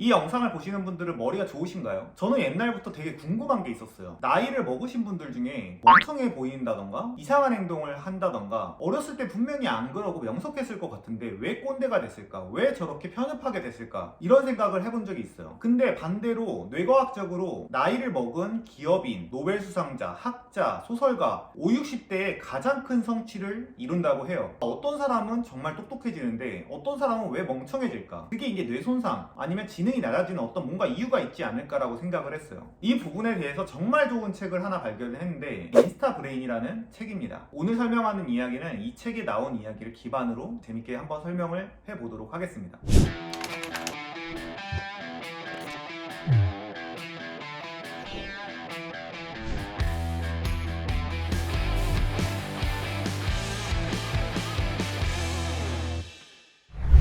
이 영상을 보시는 분들은 머리가 좋으신가요? 저는 옛날부터 되게 궁금한 게 있었어요. 나이를 먹으신 분들 중에 멍청해 보인다던가 이상한 행동을 한다던가 어렸을 때 분명히 안 그러고 명석했을 것 같은데 왜 꼰대가 됐을까? 왜 저렇게 편협하게 됐을까? 이런 생각을 해본 적이 있어요. 근데 반대로 뇌과학적으로 나이를 먹은 기업인, 노벨 수상자, 학자, 소설가 5, 60대에 가장 큰 성취를 이룬다고 해요. 어떤 사람은 정말 똑똑해지는데 어떤 사람은 왜 멍청해질까? 그게 이게 뇌손상 아니면 지능이 낮아지는 어떤 뭔가 이유가 있지 않을까라고 생각을 했어요. 이 부분에 대해서 정말 좋은 책을 하나 발견했는데 인스타 브레인이라는 책입니다. 오늘 설명하는 이야기는 이 책에 나온 이야기를 기반으로 재밌게 한번 설명을 해보도록 하겠습니다.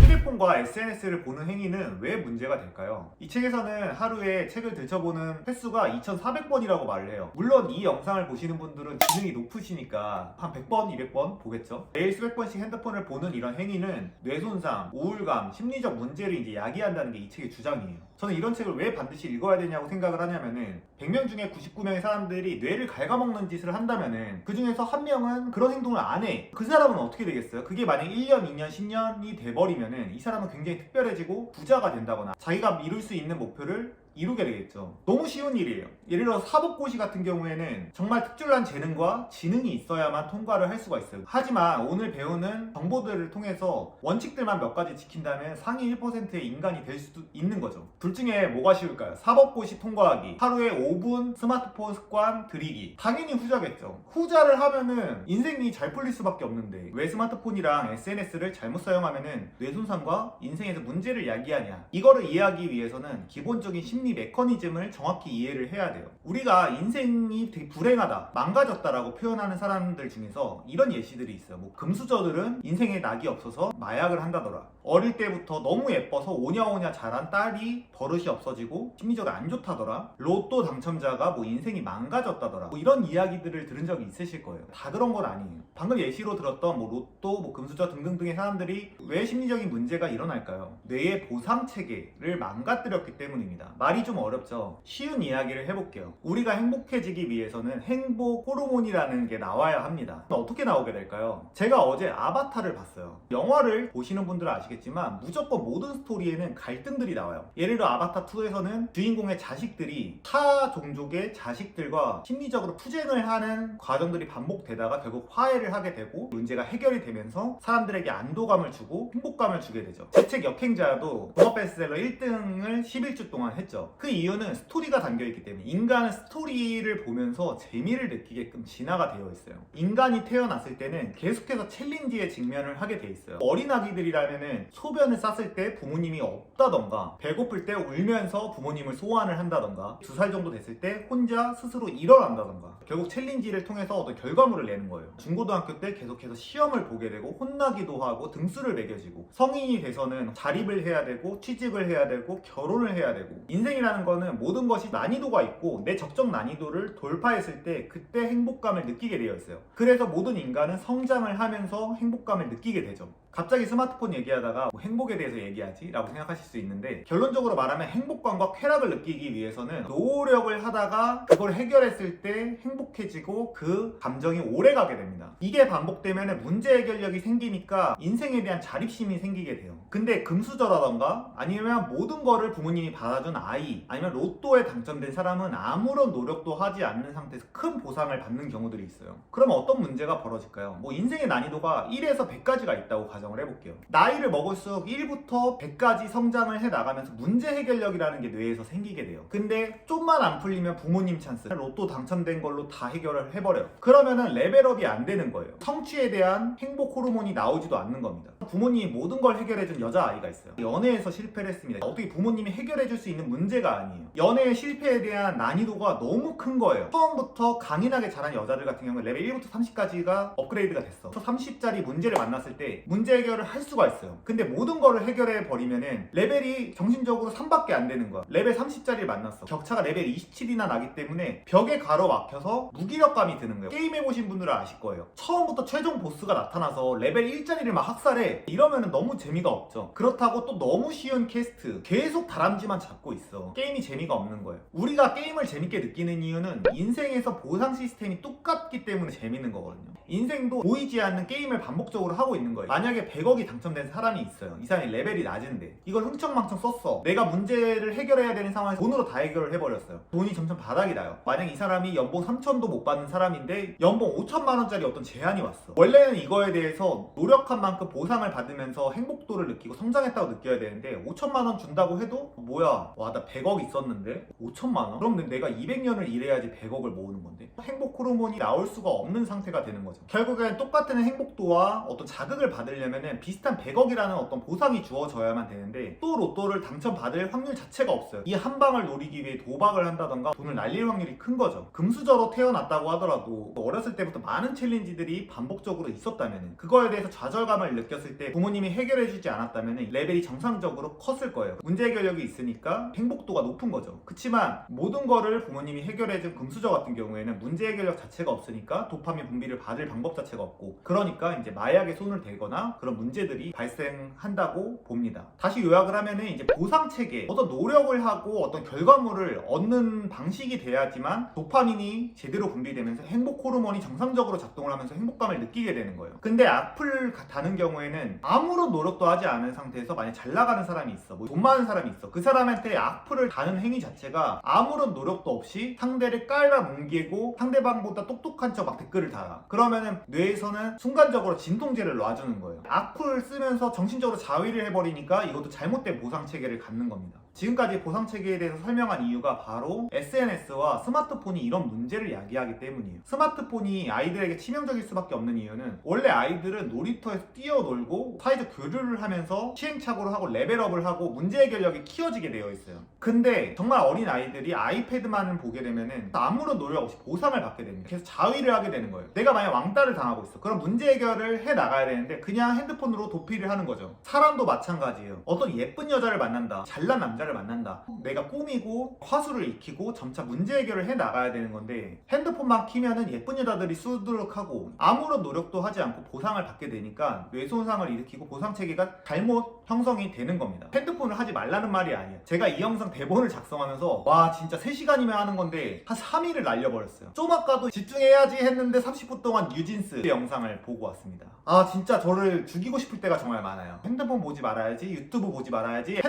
휴대폰과 SNS를 보는 행위는 왜 문제가 될까요? 이 책에서는 하루에 책을 들춰보는 횟수가 2,400번이라고 말을 해요. 물론 이 영상을 보시는 분들은 지능이 높으시니까 한 100번, 200번 보겠죠? 매일 수백 번씩 핸드폰을 보는 이런 행위는 뇌손상, 우울감, 심리적 문제를 이제 야기한다는 게 이 책의 주장이에요. 저는 이런 책을 왜 반드시 읽어야 되냐고 생각을 하냐면은 100명 중에 99명의 사람들이 뇌를 갉아먹는 짓을 한다면은 그 중에서 한 명은 그런 행동을 안 해. 그 사람은 어떻게 되겠어요? 그게 만약 1년, 2년, 10년이 돼버리면은 이 사람은 굉장히 특별해지고 부자가 된다거나 자기가 이룰 수 있는 목표를 이루게 되겠죠. 너무 쉬운 일이에요. 예를 들어 사법고시 같은 경우에는 정말 특출난 재능과 지능이 있어야만 통과를 할 수가 있어요. 하지만 오늘 배우는 정보들을 통해서 원칙들만 몇 가지 지킨다면 상위 1%의 인간이 될 수도 있는 거죠. 둘 중에 뭐가 쉬울까요? 사법고시 통과하기, 하루에 5분 스마트폰 습관 들이기. 당연히 후자겠죠. 후자를 하면은 인생이 잘 풀릴 수밖에 없는데 왜 스마트폰이랑 SNS를 잘못 사용하면은 뇌손상과 인생에서 문제를 야기하냐. 이거를 이해하기 위해서는 기본적인 심리 메커니즘을 정확히 이해를 해야 돼요. 우리가 인생이 되게 불행하다, 망가졌다라고 표현하는 사람들 중에서 이런 예시들이 있어요. 뭐 금수저들은 인생에 낙이 없어서 마약을 한다더라. 어릴 때부터 너무 예뻐서 오냐오냐 자란 딸이 버릇이 없어지고 심리적으로 안 좋다더라. 로또 당첨자가 뭐 인생이 망가졌다더라. 뭐 이런 이야기들을 들은 적이 있으실 거예요. 다 그런 건 아니에요. 방금 예시로 들었던 뭐 로또, 뭐 금수저 등등등의 사람들이 왜 심리적인 문제가 일어날까요? 뇌의 보상 체계를 망가뜨렸기 때문입니다. 말이 좀 어렵죠. 쉬운 이야기를 해볼게요. 우리가 행복해지기 위해서는 행복 호르몬이라는 게 나와야 합니다. 어떻게 나오게 될까요? 제가 어제 아바타를 봤어요. 영화를 보시는 분들은 아시겠지만 무조건 모든 스토리에는 갈등들이 나와요. 예를 들어 아바타2에서는 주인공의 자식들이 타 종족의 자식들과 심리적으로 투쟁을 하는 과정들이 반복되다가 결국 화해를 하게 되고 문제가 해결이 되면서 사람들에게 안도감을 주고 행복감을 주게 되죠. 제 책 역행자도 종합 베스트셀러 1등을 11주 동안 했죠. 그 이유는 스토리가 담겨있기 때문에 인간은 스토리를 보면서 재미를 느끼게끔 진화가 되어 있어요. 인간이 태어났을 때는 계속해서 챌린지에 직면을 하게 돼 있어요. 어린 아기들이라면은 소변을 쌌을 때 부모님이 없다던가 배고플 때 울면서 부모님을 소환을 한다던가 2살 정도 됐을 때 혼자 스스로 일어난다던가 결국 챌린지를 통해서 어떤 결과물을 내는 거예요. 중고등학교 때 계속해서 시험을 보게 되고 혼나기도 하고 등수를 매겨지고 성인이 돼서는 자립을 해야 되고 취직을 해야 되고 결혼을 해야 되고 인생이라는 거는 모든 것이 난이도가 있고 내 적정 난이도를 돌파했을 때 그때 행복감을 느끼게 되어 있어요. 그래서 모든 인간은 성장을 하면서 행복감을 느끼게 되죠. 갑자기 스마트폰 얘기하다가 뭐 행복에 대해서 얘기하지? 라고 생각하실 수 있는데 결론적으로 말하면 행복감과 쾌락을 느끼기 위해서는 노력을 하다가 그걸 해결했을 때 행복해지고 그 감정이 오래가게 됩니다. 이게 반복되면 문제 해결력이 생기니까 인생에 대한 자립심이 생기게 돼요. 근데 금수저라던가 아니면 모든 거를 부모님이 받아준 아이 아니면 로또에 당첨된 사람은 아무런 노력도 하지 않는 상태에서 큰 보상을 받는 경우들이 있어요. 그러면 어떤 문제가 벌어질까요? 뭐 인생의 난이도가 1에서 100까지가 있다고 가정을 해볼게요. 나이를 먹을수록 1부터 100까지 성장을 해 나가면서 문제 해결력이라는 게 뇌에서 생기게 돼요. 근데 좀만 안 풀리면 부모님 찬스, 로또 당첨된 걸로 다 해결을 해버려요. 그러면은 레벨업이 안 되는 거예요. 성취에 대한 행복 호르몬이 나오지도 않는 겁니다. 부모님이 모든 걸 해결해준 여자아이가 있어요. 연애에서 실패를 했습니다. 어떻게 부모님이 해결해줄 수 있는 문제가 아니에요. 연애의 실패에 대한 난이도가 너무 큰 거예요. 처음부터 강인하게 자란 여자들 같은 경우는 레벨 1부터 30까지가 업그레이드가 됐어. 30짜리 문제를 만났을 때 문제 해결을 할 수가 있어요. 근데 모든 거를 해결해 버리면은 레벨이 정신적으로 3밖에 안 되는 거야. 레벨 30짜리를 만났어. 격차가 레벨 27이나 나기 때문에 벽에 가로막혀서 무기력감이 드는 거예요. 게임 해보신 분들은 아실 거예요. 처음부터 최종 보스가 나타나서 레벨 1짜리를 막 학살해. 이러면은 너무 재미가 없죠. 그렇다고 또 너무 쉬운 퀘스트 계속 다람쥐만 잡고 있어. 게임이 재미가 없는 거예요. 우리가 게임을 재밌게 느끼는 이유는 인생에서 보상 시스템이 똑같기 때문에 재밌는 거거든요. 인생도 보이지 않는 게임을 반복적으로 하고 있는 거예요. 만약에 100억이 당첨된 사람이 있어요. 이 사람이 레벨이 낮은데 이걸 흥청망청 썼어. 내가 문제를 해결해야 되는 상황에서 돈으로 다 해결을 해버렸어요. 돈이 점점 바닥이 나요. 만약 이 사람이 연봉 3천도 못 받는 사람인데 연봉 5천만 원짜리 어떤 제안이 왔어. 원래는 이거에 대해서 노력한 만큼 보상을 받으면서 행복도를 느끼고 성장했다고 느껴야 되는데 5천만 원 준다고 해도 뭐야, 와 나 100억 있었는데 5천만 원? 그럼 내가 200년을 일해야지 100억을 모으는 건데 행복 호르몬이 나올 수가 없는 상태가 되는 거죠. 결국엔 똑같은 행복도와 어떤 자극을 받으려면 비슷한 100억이라는 어떤 보상이 주어져야만 되는데 또 로또를 당첨받을 확률 자체가 없어요. 이 한 방을 노리기 위해 도박을 한다던가 돈을 날릴 확률이 큰 거죠. 금수저로 태어났다고 하더라도 어렸을 때부터 많은 챌린지들이 반복적으로 있었다면 그거에 대해서 좌절감을 느꼈을 때 부모님이 해결해주지 않았다면 레벨이 정상적으로 컸을 거예요. 문제 해결력이 있으니까 행복도가 높은 거죠. 그치만 모든 거를 부모님이 해결해준 금수저 같은 경우에는 문제 해결력 자체가 없으니까 도파민 분비를 받을 방법 자체가 없고, 그러니까 이제 마약에 손을 대거나 그런 문제들이 발생한다고 봅니다. 다시 요약을 하면은 이제 보상 체계, 어떤 노력을 하고 어떤 결과물을 얻는 방식이 돼야지만 도파민이 제대로 분비되면서 행복 호르몬이 정상적으로 작동을 하면서 행복감을 느끼게 되는 거예요. 근데 악플 다는 경우에는 아무런 노력도 하지 않은 상태에서 만약 잘 나가는 사람이 있어, 뭐 돈 많은 사람이 있어, 그 사람한테 악플을 다는 행위 자체가 아무런 노력도 없이 상대를 깔아뭉개고 상대방보다 똑똑한 척 막 댓글을 달아. 그러면은 뇌에서는 순간적으로 진통제를 놔주는 거예요. 악플 쓰면서 정신적으로 자위를 해버리니까 이것도 잘못된 보상 체계를 갖는 겁니다. 지금까지 보상 체계에 대해서 설명한 이유가 바로 SNS와 스마트폰이 이런 문제를 야기하기 때문이에요. 스마트폰이 아이들에게 치명적일 수밖에 없는 이유는 원래 아이들은 놀이터에서 뛰어놀고 사회적 교류를 하면서 시행착오를 하고 레벨업을 하고 문제 해결력이 키워지게 되어 있어요. 근데 정말 어린 아이들이 아이패드만을 보게 되면은 아무런 노력 없이 보상을 받게 됩니다. 계속 자위를 하게 되는 거예요. 내가 만약 왕따를 당하고 있어. 그럼 문제 해결을 해 나가야 되는데 그냥 핸드폰으로 도피를 하는 거죠. 사람도 마찬가지예요. 어떤 예쁜 여자를 만난다, 잘난 남자를 만난다, 내가 꾸미고 화술을 익히고 점차 문제 해결을 해 나가야 되는 건데 핸드폰만 키면은 예쁜 여자들이 수두룩하고 아무런 노력도 하지 않고 보상을 받게 되니까 뇌손상을 일으키고 보상 체계가 잘못 형성이 되는 겁니다. 핸드폰을 하지 말라는 말이 아니에요. 제가 이 영상 대본을 작성하면서 와 진짜 3시간이면 하는 건데 한 3일을 날려버렸어요. 좀 아까도 집중해야지 했는데 30분 동안 뉴진스 영상을 보고 왔습니다. 아 진짜 저를 죽이고 싶을 때가 정말 많아요. 핸드폰 보지 말아야지, 유튜브 보지 말아야지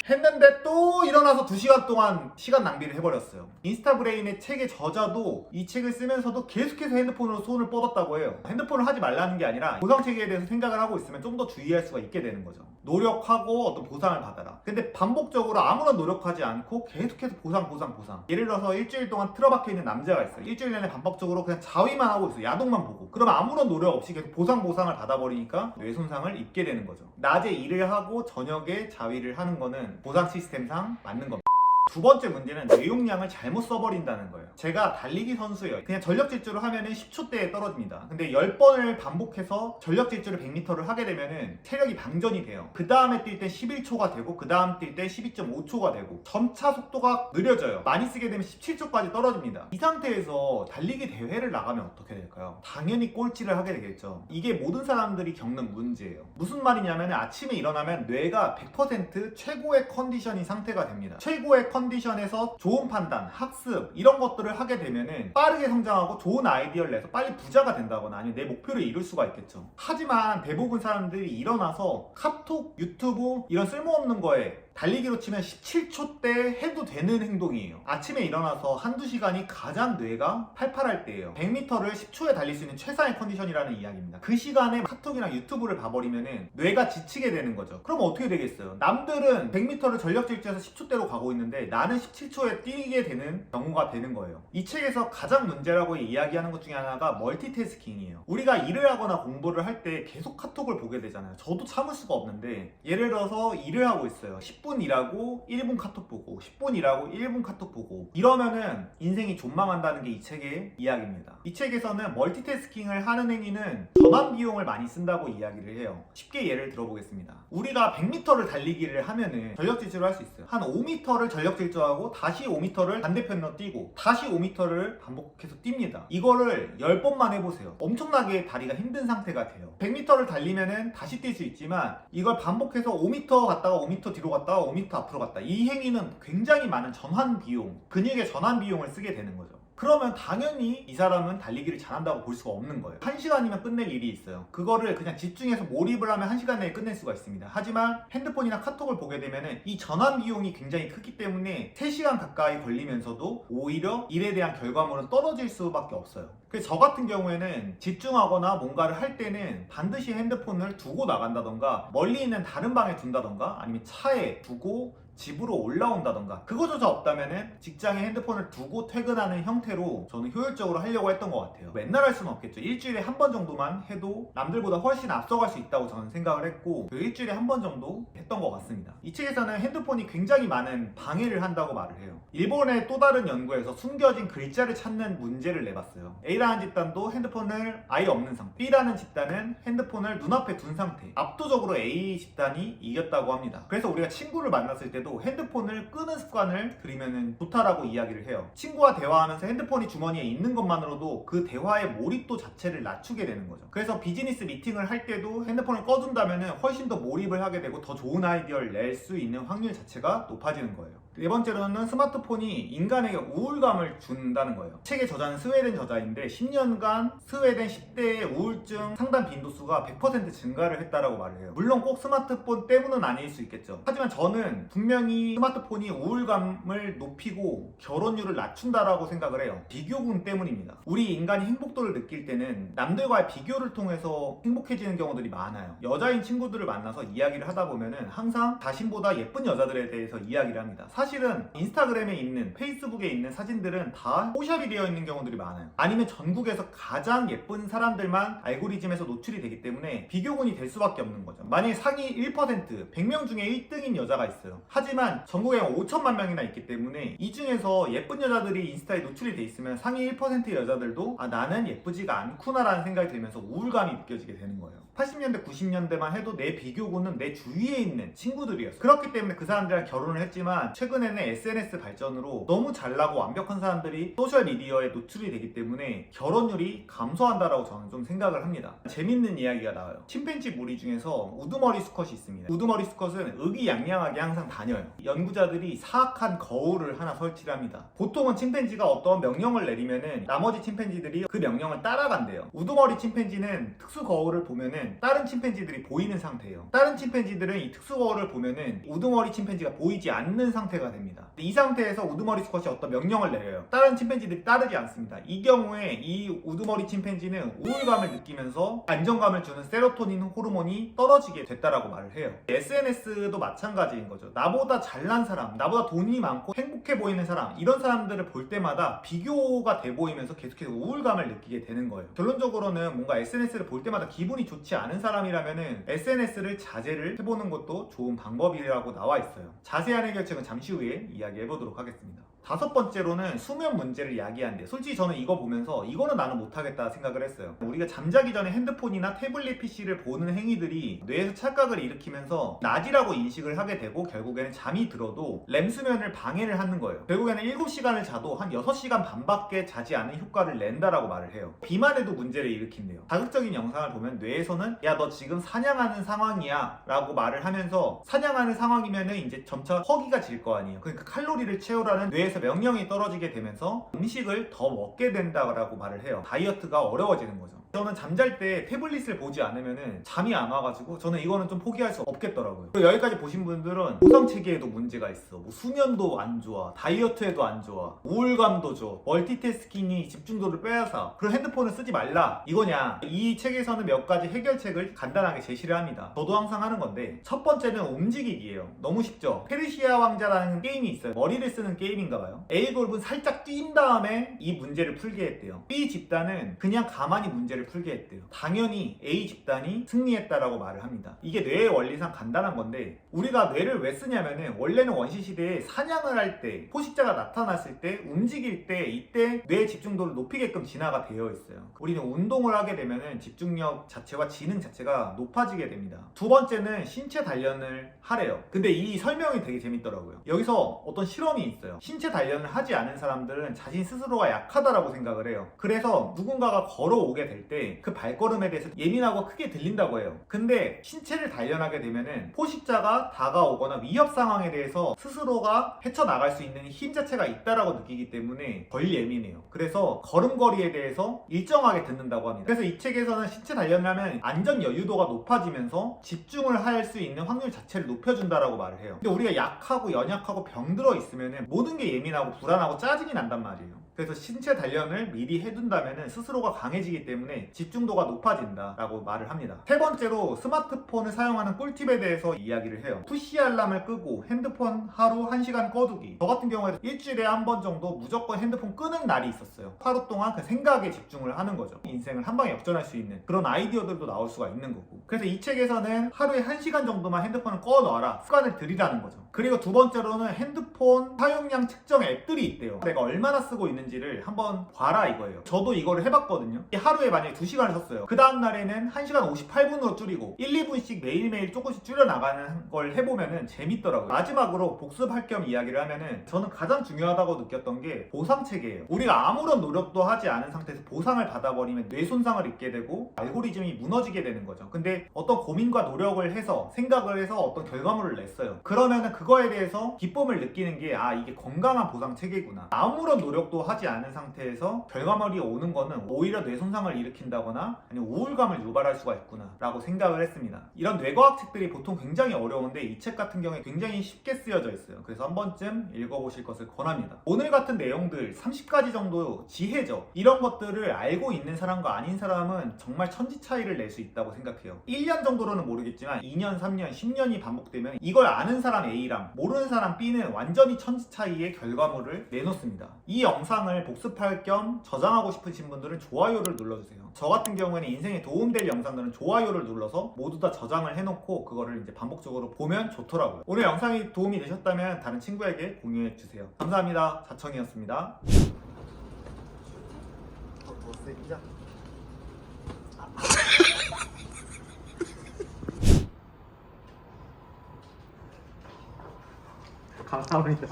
했는데 또 일어나서 2시간 동안 시간 낭비를 해버렸어요. 인스타브레인의 책의 저자도 이 책을 쓰면서도 계속해서 핸드폰으로 손을 뻗었다고 해요. 핸드폰을 하지 말라는 게 아니라 보상체계에 대해서 생각을 하고 있으면 좀 더 주의할 수가 있게 되는 거죠. 노력하고 어떤 보상을 받아라. 근데 반복적으로 아무런 노력하지 않고 계속해서 보상. 예를 들어서 일주일 동안 틀어박혀 있는 남자가 있어요. 일주일 내내 반복적으로 그냥 자위만 하고 있어요. 야동만 보고. 그러면 아무런 노력 없이 계속 보상을 받아버리니까 뇌손상을 입게 되는 거죠. 낮에 일을 하고 저녁에 자위를 하는 거는 보상 시스템상 맞는 겁니다. 두 번째 문제는 뇌용량을 잘못 써버린다는 거예요. 제가 달리기 선수예요. 그냥 전력 질주를 하면은 10초대에 떨어집니다. 근데 10번을 반복해서 전력 질주를 100m를 하게 되면은 체력이 방전이 돼요. 그 다음에 뛸 때 11초가 되고 그 다음 뛸 때 12.5초가 되고 점차 속도가 느려져요. 많이 쓰게 되면 17초까지 떨어집니다. 이 상태에서 달리기 대회를 나가면 어떻게 될까요? 당연히 꼴찌를 하게 되겠죠. 이게 모든 사람들이 겪는 문제예요. 무슨 말이냐면 아침에 일어나면 뇌가 100% 최고의 컨디션인 상태가 됩니다. 최고의 컨디션에서 좋은 판단, 학습 이런 것들을 하게 되면은 빠르게 성장하고 좋은 아이디어를 내서 빨리 부자가 된다거나 아니면 내 목표를 이룰 수가 있겠죠. 하지만 대부분 사람들이 일어나서 카톡, 유튜브 이런 쓸모없는 거에 달리기로 치면 17초 때 해도 되는 행동이에요. 아침에 일어나서 한두 시간이 가장 뇌가 팔팔할 때예요. 100m를 10초에 달릴 수 있는 최상의 컨디션이라는 이야기입니다. 그 시간에 카톡이나 유튜브를 봐버리면 뇌가 지치게 되는 거죠. 그럼 어떻게 되겠어요? 남들은 100m를 전력 질주해서 10초대로 가고 있는데 나는 17초에 뛰게 되는 경우가 되는 거예요. 이 책에서 가장 문제라고 이야기하는 것 중에 하나가 멀티태스킹이에요. 우리가 일을 하거나 공부를 할 때 계속 카톡을 보게 되잖아요. 저도 참을 수가 없는데 예를 들어서 일을 하고 있어요. 10분 일하고 1분 카톡 보고 10분 일하고 1분 카톡 보고 이러면은 인생이 존망한다는 게 이 책의 이야기입니다. 이 책에서는 멀티태스킹을 하는 행위는 전환 비용을 많이 쓴다고 이야기를 해요. 쉽게 예를 들어보겠습니다. 우리가 100m를 달리기를 하면은 전력 질주를 할 수 있어요. 한 5m를 전력 질주하고 다시 5m를 반대편으로 뛰고 다시 5m를 반복해서 뜁니다. 이거를 10번만 해보세요. 엄청나게 다리가 힘든 상태가 돼요. 100m를 달리면은 다시 뛸 수 있지만 이걸 반복해서 5m 갔다가 5m 뒤로 갔다가 5m 앞으로 갔다, 이 행위는 굉장히 많은 전환 비용, 근육의 전환 비용을 쓰게 되는 거죠. 그러면 당연히 이 사람은 달리기를 잘한다고 볼 수가 없는 거예요. 1시간이면 끝낼 일이 있어요. 그거를 그냥 집중해서 몰입을 하면 1시간 내에 끝낼 수가 있습니다. 하지만 핸드폰이나 카톡을 보게 되면 이 전환 비용이 굉장히 크기 때문에 3시간 가까이 걸리면서도 오히려 일에 대한 결과물은 떨어질 수밖에 없어요. 그래서 저 같은 경우에는 집중하거나 뭔가를 할 때는 반드시 핸드폰을 두고 나간다던가 멀리 있는 다른 방에 둔다던가 아니면 차에 두고 집으로 올라온다던가, 그거조차 없다면은 직장에 핸드폰을 두고 퇴근하는 형태로 저는 효율적으로 하려고 했던 것 같아요. 맨날 할 수는 없겠죠. 일주일에 한 번 정도만 해도 남들보다 훨씬 앞서갈 수 있다고 저는 생각을 했고, 그 일주일에 한 번 정도 했던 것 같습니다. 이 책에서는 핸드폰이 굉장히 많은 방해를 한다고 말을 해요. 일본의 또 다른 연구에서 숨겨진 글자를 찾는 문제를 내봤어요. A라는 집단도 핸드폰을 아예 없는 상태, B라는 집단은 핸드폰을 눈앞에 둔 상태, 압도적으로 A 집단이 이겼다고 합니다. 그래서 우리가 친구를 만났을 때 핸드폰을 끄는 습관을 들이면 좋다라고 이야기를 해요. 친구와 대화하면서 핸드폰이 주머니에 있는 것만으로도 그 대화의 몰입도 자체를 낮추게 되는 거죠. 그래서 비즈니스 미팅을 할 때도 핸드폰을 꺼둔다면 훨씬 더 몰입을 하게 되고 더 좋은 아이디어를 낼 수 있는 확률 자체가 높아지는 거예요. 네 번째로는 스마트폰이 인간에게 우울감을 준다는 거예요. 책의 저자는 스웨덴 저자인데 10년간 스웨덴 10대의 우울증 상담 빈도수가 100% 증가를 했다라고 말을 해요. 물론 꼭 스마트폰 때문은 아닐 수 있겠죠. 하지만 저는 분명히 스마트폰이 우울감을 높이고 결혼율을 낮춘다라고 생각을 해요. 비교군 때문입니다. 우리 인간이 행복도를 느낄 때는 남들과의 비교를 통해서 행복해지는 경우들이 많아요. 여자인 친구들을 만나서 이야기를 하다 보면은 항상 자신보다 예쁜 여자들에 대해서 이야기를 합니다. 사실은 인스타그램에 있는, 페이스북에 있는 사진들은 다 포샵이 되어 있는 경우들이 많아요. 아니면 전국에서 가장 예쁜 사람들만 알고리즘에서 노출이 되기 때문에 비교군이 될 수밖에 없는 거죠. 만약에 상위 1%, 100명 중에 1등인 여자가 있어요. 하지만 전국에 5천만 명이나 있기 때문에 이 중에서 예쁜 여자들이 인스타에 노출이 돼 있으면 상위 1%의 여자들도 나는 예쁘지가 않구나 라는 생각이 들면서 우울감이 느껴지게 되는 거예요. 80년대, 90년대만 해도 내 비교군은 내 주위에 있는 친구들이었어요. 그렇기 때문에 그 사람들이랑 결혼을 했지만 최근에는 SNS 발전으로 너무 잘나고 완벽한 사람들이 소셜미디어에 노출이 되기 때문에 결혼율이 감소한다라고 저는 좀 생각을 합니다. 재밌는 이야기가 나와요. 침팬지 무리 중에서 우두머리 수컷이 있습니다. 우두머리 수컷은 의기양양하게 항상 다녀요. 연구자들이 사악한 거울을 하나 설치를 합니다. 보통은 침팬지가 어떤 명령을 내리면은 나머지 침팬지들이 그 명령을 따라간대요. 우두머리 침팬지는 특수 거울을 보면은 다른 침팬지들이 보이는 상태예요. 다른 침팬지들은 이 특수 거울을 보면은 우두머리 침팬지가 보이지 않는 상태가 됩니다. 이 상태에서 우두머리 수컷이 어떤 명령을 내려요. 다른 침팬지들이 따르지 않습니다. 이 경우에 이 우두머리 침팬지는 우울감을 느끼면서 안정감을 주는 세로토닌 호르몬이 떨어지게 됐다라고 말을 해요. SNS도 마찬가지인 거죠. 나보다 잘난 사람, 나보다 돈이 많고 행복해 보이는 사람, 이런 사람들을 볼 때마다 비교가 돼 보이면서 계속해서 우울감을 느끼게 되는 거예요. 결론적으로는 뭔가 SNS를 볼 때마다 기분이 좋지 않은 사람이라면은 SNS를 자제를 해보는 것도 좋은 방법이라고 나와 있어요. 자세한 해결책은 잠시 후에 이야기해 보도록 하겠습니다. 다섯 번째로는 수면 문제를 이야기하는데, 솔직히 저는 이거 보면서 이거는 나는 못하겠다 생각을 했어요. 우리가 잠자기 전에 핸드폰이나 태블릿 PC를 보는 행위들이 뇌에서 착각을 일으키면서 낮이라고 인식을 하게 되고 결국에는 잠이 들어도 렘 수면을 방해를 하는 거예요. 결국에는 7시간을 자도 한 6시간 반밖에 자지 않은 효과를 낸다라고 말을 해요. 비만에도 문제를 일으킨대요. 자극적인 영상을 보면 뇌에서는 야, 너 지금 사냥하는 상황이야 라고 말을 하면서, 사냥하는 상황이면은 이제 점차 허기가 질 거 아니에요. 그러니까 칼로리를 채우라는 뇌에서 명령이 떨어지게 되면서 음식을 더 먹게 된다라고 말을 해요. 다이어트가 어려워지는 거죠. 저는 잠잘 때 태블릿을 보지 않으면 잠이 안 와가지고 저는 이거는 좀 포기할 수 없겠더라고요. 그리고 여기까지 보신 분들은 보상체계에도 문제가 있어, 뭐 수면도 안 좋아, 다이어트에도 안 좋아, 우울감도 줘, 멀티태스킹이 집중도를 빼앗아, 그리고 핸드폰을 쓰지 말라, 이거냐. 이 책에서는 몇 가지 해결책을 간단하게 제시를 합니다. 저도 항상 하는 건데, 첫 번째는 움직이기예요. 너무 쉽죠. 페르시아 왕자라는 게임이 있어요. 머리를 쓰는 게임인가봐요. A그룹은 살짝 뛴 다음에 이 문제를 풀게 했대요. B 집단은 그냥 가만히 문제를 뇌를 풀게 했대요. 당연히 A 집단이 승리했다라고 말을 합니다. 이게 뇌의 원리상 간단한 건데 우리가 뇌를 왜 쓰냐면은 원래는 원시 시대에 사냥을 할 때 포식자가 나타났을 때 움직일 때 이때 뇌 집중도를 높이게끔 진화가 되어 있어요. 우리는 운동을 하게 되면은 집중력 자체와 지능 자체가 높아지게 됩니다. 두 번째는 신체 단련을 하래요. 근데 이 설명이 되게 재밌더라고요. 여기서 어떤 실험이 있어요. 신체 단련을 하지 않은 사람들은 자신 스스로가 약하다라고 생각을 해요. 그래서 누군가가 걸어오게 될 때 그 발걸음에 대해서 예민하고 크게 들린다고 해요. 근데 신체를 단련하게 되면은 포식자가 다가오거나 위협 상황에 대해서 스스로가 헤쳐나갈 수 있는 힘 자체가 있다라고 느끼기 때문에 덜 예민해요. 그래서 걸음걸이에 대해서 일정하게 듣는다고 합니다. 그래서 이 책에서는 신체 단련을 하면 안전 여유도가 높아지면서 집중을 할 수 있는 확률 자체를 높여준다라고 말을 해요. 근데 우리가 약하고 연약하고 병들어 있으면은 모든 게 예민하고 불안하고 짜증이 난단 말이에요. 그래서 신체 단련을 미리 해둔다면 스스로가 강해지기 때문에 집중도가 높아진다라고 말을 합니다. 세 번째로 스마트폰을 사용하는 꿀팁에 대해서 이야기를 해요. 푸시 알람을 끄고 핸드폰 하루 1시간 꺼두기. 저 같은 경우에도 일주일에 한 번 정도 무조건 핸드폰 끄는 날이 있었어요. 하루 동안 그 생각에 집중을 하는 거죠. 인생을 한 방에 역전할 수 있는 그런 아이디어들도 나올 수가 있는 거고. 그래서 이 책에서는 하루에 1시간 정도만 핸드폰을 꺼놔라 습관을 들이라는 거죠. 그리고 두 번째로는 핸드폰 사용량 측정 앱들이 있대요. 내가 얼마나 쓰고 있는지를 한번 봐라 이거예요. 저도 이거를 해봤거든요. 하루에 만약에 2시간을 썼어요. 그 다음날에는 1시간 58분으로 줄이고 1, 2분씩 매일매일 조금씩 줄여나가는 걸 해보면은 재밌더라고요. 마지막으로 복습할 겸 이야기를 하면은 저는 가장 중요하다고 느꼈던 게 보상체계예요. 우리가 아무런 노력도 하지 않은 상태에서 보상을 받아버리면 뇌 손상을 입게 되고 알고리즘이 무너지게 되는 거죠. 근데 어떤 고민과 노력을 해서 생각을 해서 어떤 결과물을 냈어요. 그러면은 그거에 대해서 기쁨을 느끼는 게 이게 건강한 보상 체계구나. 아무런 노력도 하지 않은 상태에서 결과물이 오는 거는 오히려 뇌 손상을 일으킨다거나 아니면 우울감을 유발할 수가 있구나 라고 생각을 했습니다. 이런 뇌과학 책들이 보통 굉장히 어려운데 이 책 같은 경우에 굉장히 쉽게 쓰여져 있어요. 그래서 한 번쯤 읽어보실 것을 권합니다. 오늘 같은 내용들 30가지 정도 지혜죠. 이런 것들을 알고 있는 사람과 아닌 사람은 정말 천지 차이를 낼 수 있다고 생각해요. 1년 정도로는 모르겠지만 2년, 3년, 10년이 반복되면 이걸 아는 사람 A랑 모르는 사람 B는 완전히 천지 차이의 결과물을 내놓습니다. 이 영상을 복습할 겸 저장하고 싶으신 분들은 좋아요를 눌러주세요. 저 같은 경우에는 인생에 도움될 영상들은 좋아요를 눌러서 모두 다 저장을 해놓고 그거를 이제 반복적으로 보면 좋더라고요. 오늘 영상이 도움이 되셨다면 다른 친구에게 공유해주세요. 감사합니다. 자청이었습니다. 감사합니다.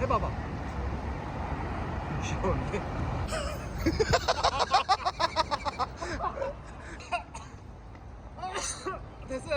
해봐봐. 귀여운데? 됐어.